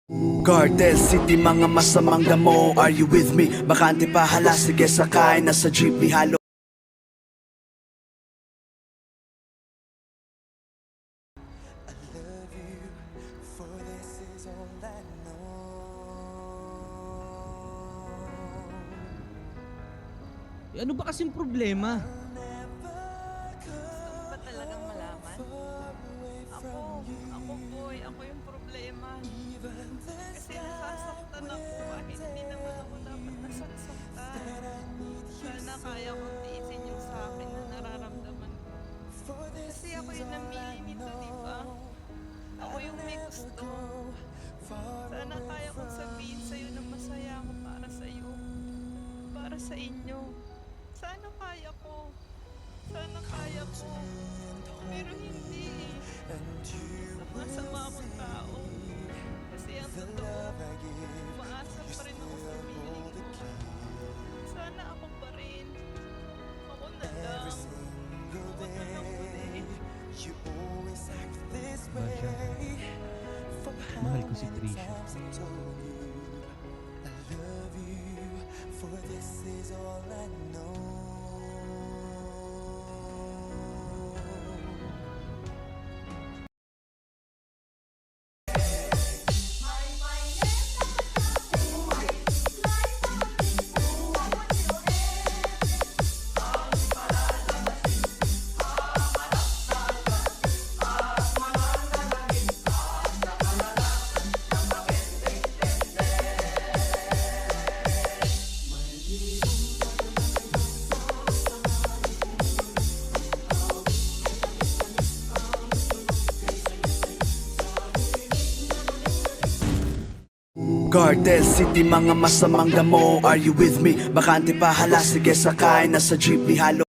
Cartel City, mga masamang damo. Are you with me? Bakante pa, hala, sige sakay na sa jeepney. Halo Ano ba kasing problema? Gusto mo ba talagang malaman? Ako boy, ako yung problema. Kasi nasasaktan ako kahit hindi naman ako dapat nasasaktan. Sana kaya kong tiisin yung sa akin na nararamdaman ko. Kasi ako yung namili nito, di ba? Ako yung may gusto. Sana kaya kong sabihin sa'yo na masaya ako para sa'yo. Para sa inyo. Sana kaya ko. Sana kaya ko. Pero hindi eh. Masama akong tao. Kasi ang totoo, umaasa pa rin ako sa piling ko. Sana ako pa rin. Ako na lang. Ako na lang ulit. Masha, mahal ko si Trisha. Cartel City, mga masamang damo. Are you with me? Bakante pa, hala, sige sakay na sa jeepney. Halo